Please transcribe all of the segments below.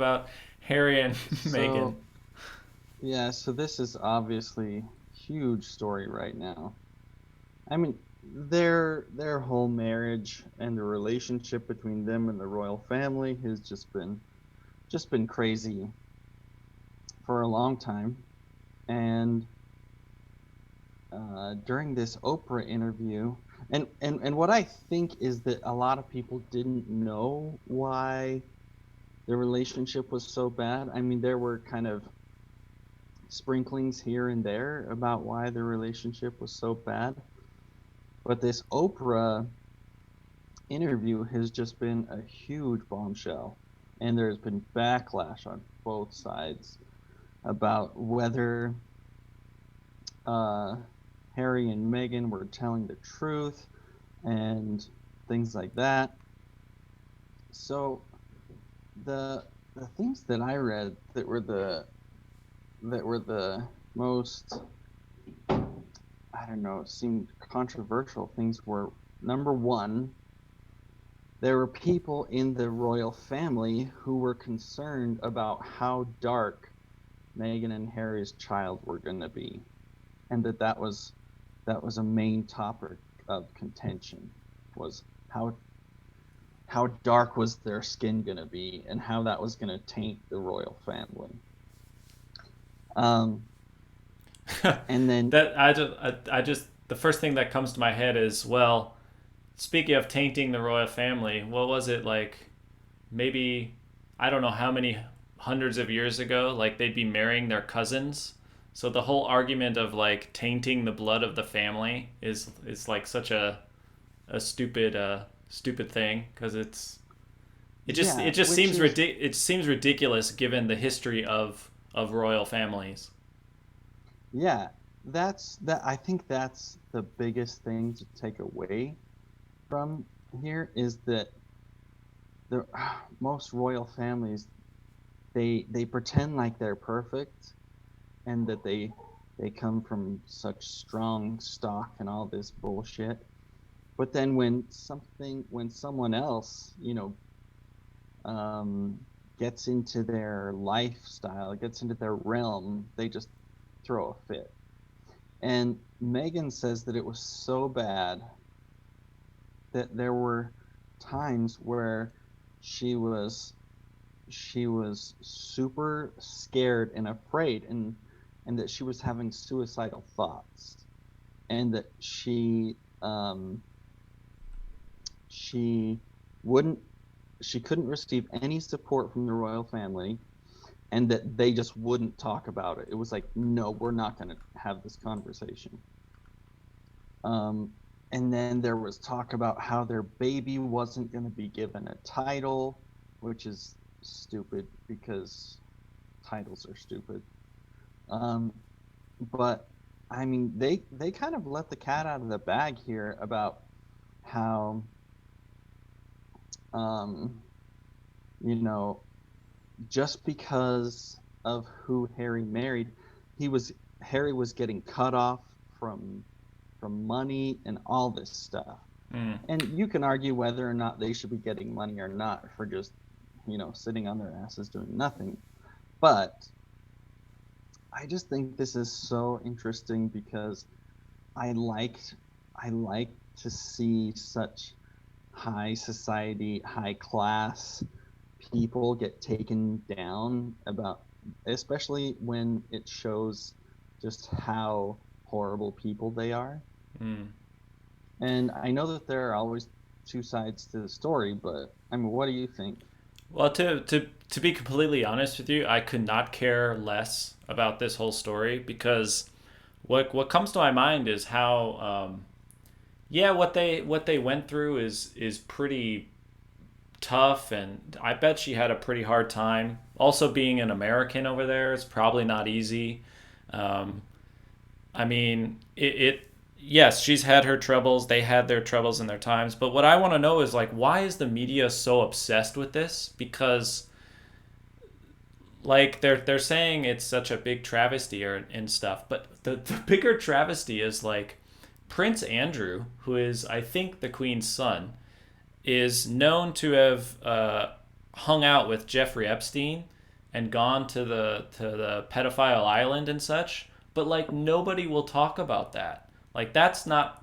about Harry and Meghan. So, yeah, so this is obviously huge story right now. I mean, their whole marriage and the relationship between them and the royal family has just been crazy for a long time. And during this Oprah interview, and what I think is that a lot of people didn't know why the relationship was so bad. I mean, there were kind of sprinklings here and there about why the relationship was so bad. But this Oprah interview has just been a huge bombshell. And there's been backlash on both sides about whether uh, Harry and Meghan were telling the truth and things like that. So the things that I read that were the most, I don't know, seemed controversial things were, number one, there were people in the royal family who were concerned about how dark Meghan and Harry's child were going to be, and that was a main topic of contention, was how dark was their skin going to be and how that was going to taint the royal family. Um, and then That I just the first thing that comes to my head is, well, speaking of tainting the royal family, what was it like? Maybe I don't know how many hundreds of years ago, like they'd be marrying their cousins. So the whole argument of like tainting the blood of the family is like such a stupid thing because it yeah, just which seems is it seems ridiculous given the history of royal families. yeah, I think that's the biggest thing to take away from here, is that the most royal families, they pretend like they're perfect and that they come from such strong stock and all this bullshit. But then when someone else, um, gets into their lifestyle, gets into their realm, they just throw a fit. And Megan says that it was so bad that there were times where she was she was super scared and afraid, and that she was having suicidal thoughts, and that she wouldn't she couldn't receive any support from the royal family, and that they just wouldn't talk about it. It was like, no, we're not going to have this conversation. Um, and then there was talk about how their baby wasn't going to be given a title, which is stupid because titles are stupid. Um, but I mean, they kind of let the cat out of the bag here about how, um, you know, just because of who Harry married, he was Harry was getting cut off from money and all this stuff. Mm. And you can argue whether or not they should be getting money or not for just, sitting on their asses doing nothing. But I just think this is so interesting because I liked I like to see such high society, high class people get taken down, about especially when it shows just how horrible people they are. Mm. And I know that there are always two sides to the story, but I mean, what do you think? Well, to be completely honest with you, I could not care less about this whole story because what comes to my mind is how yeah, what they went through is pretty tough, and I bet she had a pretty hard time. Also, being an American over there is probably not easy. Um, I mean, it yes, she's had her troubles. They had their troubles in their times. But what I want to know is like, why is the media so obsessed with this? Because like they're saying it's such a big travesty or and stuff, but the bigger travesty is like Prince Andrew, who is I think the Queen's son, is known to have hung out with Jeffrey Epstein and gone to the pedophile island and such, but like nobody will talk about that. Like that's not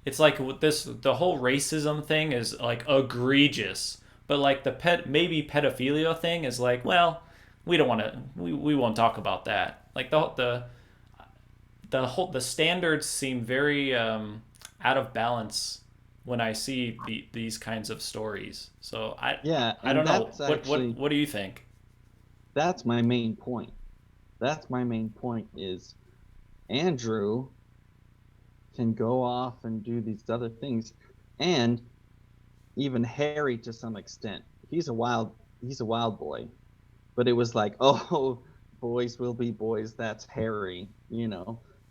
it's like with this the whole racism thing is like egregious, but like the maybe pedophilia thing is like, well, we don't want to we won't talk about that. Like the standards seem very out of balance when I see these kinds of stories. So Yeah, I and don't know that's actually what do you think? that's my main point. That's my main point is Andrew can go off and do these other things, and even Harry to some extent. He's a wild boy, but it was like, oh, boys will be boys. That's Harry.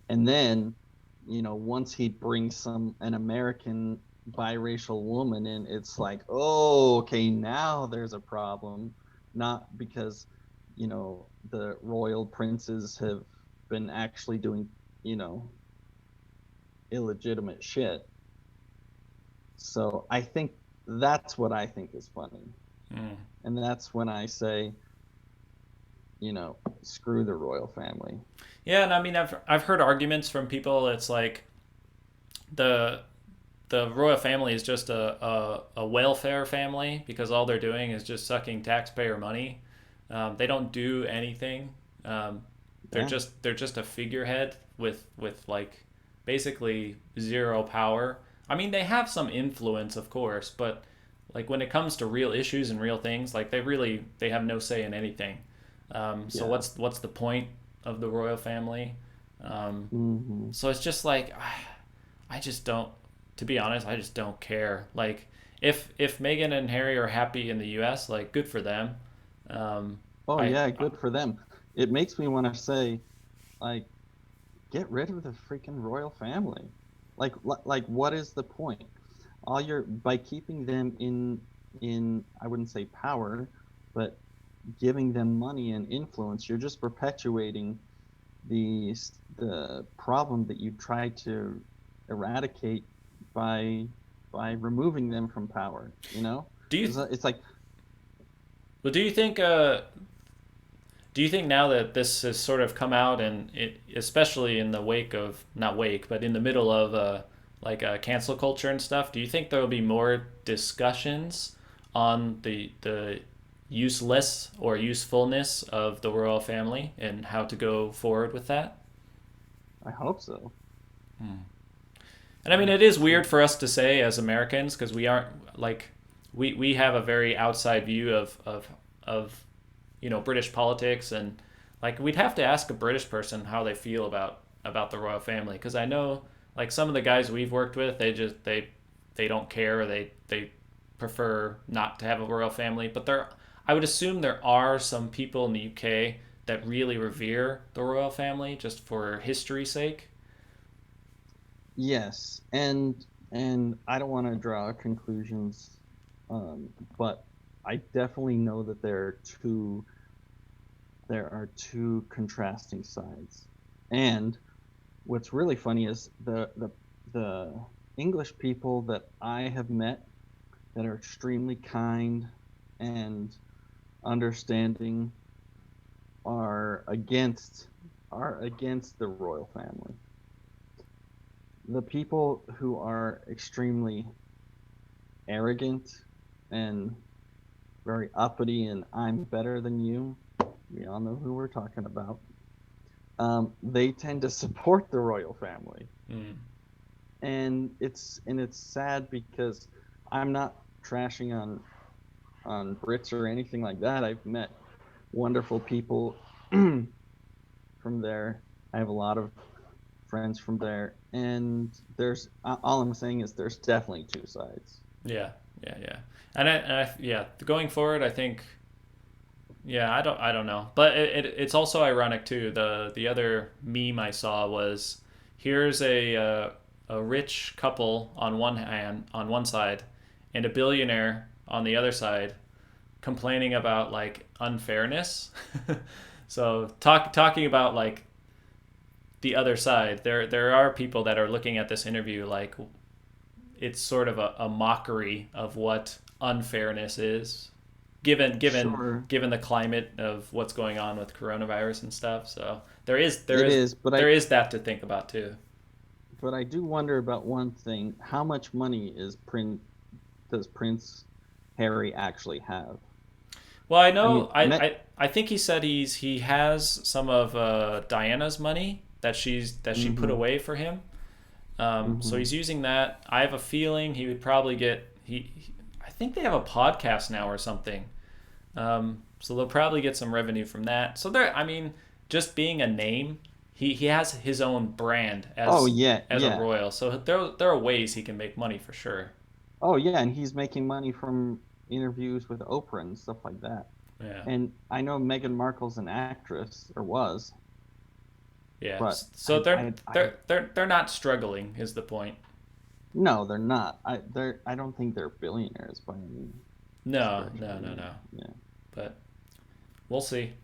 And then, once he brings an American biracial woman in, it's like, oh, okay, now there's a problem. Not because, the royal princes have been actually doing, you know, illegitimate shit. So I think that's what I think is funny. Mm. And that's when I say, screw the royal family. Yeah, and I mean I've heard arguments from people. It's like the the royal family is just a welfare family because all they're doing is just sucking taxpayer money. They don't do anything. Um, Yeah. they're just a figurehead with like basically zero power. I mean, they have some influence, of course, but like when it comes to real issues and real things, like they have no say in anything. So Yeah. what's the point of the royal family? Hmm. So it's just like I just don't. To be honest, I just don't care. Like if Meghan and Harry are happy in the U.S., like good for them. Um, Oh, I yeah, good for them. It makes me want to say, like, get rid of the freaking royal family. Like, what is the point? By keeping them in, I wouldn't say power, but giving them money and influence, you're just perpetuating the the problem that you try to eradicate by by removing them from power. do you It's like, well, do you think now that this has sort of come out and it especially in the wake of not wake but in the middle of like cancel culture and stuff, do you think there will be more discussions on the useless or usefulness of the royal family and how to go forward with that? I hope so. And I mean, it is weird for us to say as Americans because we aren't like we have a very outside view of British politics and like we'd have to ask a British person how they feel about the royal family because I know like some of the guys we've worked with they don't care or they prefer not to have a royal family but there I would assume there are some people in the UK that really revere the royal family just for history's sake. Yes, and I don't want to draw conclusions, um, but I definitely know that there are two contrasting sides. And what's really funny is the English people that I have met that are extremely kind and understanding are against the royal family. The people who are extremely arrogant and very uppity and I'm better than you, we all know who we're talking about. They tend to support the royal family, Mm. and it's sad because I'm not trashing on Brits or anything like that. I've met wonderful people from there. I have a lot of friends from there, and there's all I'm saying is there's definitely two sides. Yeah, yeah. Yeah, going forward, I think, yeah, I don't know, but it's also ironic too. The other meme I saw was here's a rich couple on one side, and a billionaire on the other side, complaining about like unfairness. So talking about like the other side, there are people that are looking at this interview like it's sort of a mockery of what unfairness is, given given Sure, given the climate of what's going on with coronavirus and stuff. So there is there it is is, there is that to think about too. but I do wonder about one thing. How much money does Prince Harry actually have? Well, I I know mean, I think he said he has some of Diana's money that she put mm-hmm, away for him. So mm-hmm. he's using that. I have a feeling he would probably get I think they have a podcast now or something. So they'll probably get some revenue from that. So there, I mean, just being a name, he has his own brand Oh yeah, as a yeah. royal. So there are ways he can make money for sure. Oh yeah, and he's making money from interviews with Oprah and stuff like that. Yeah, And I know Meghan Markle's an actress, or was, yeah. but So I they're not struggling is the point. no, they're not. I don't think they're billionaires by any No, stretch. no, I no, mean, no. yeah. But we'll see.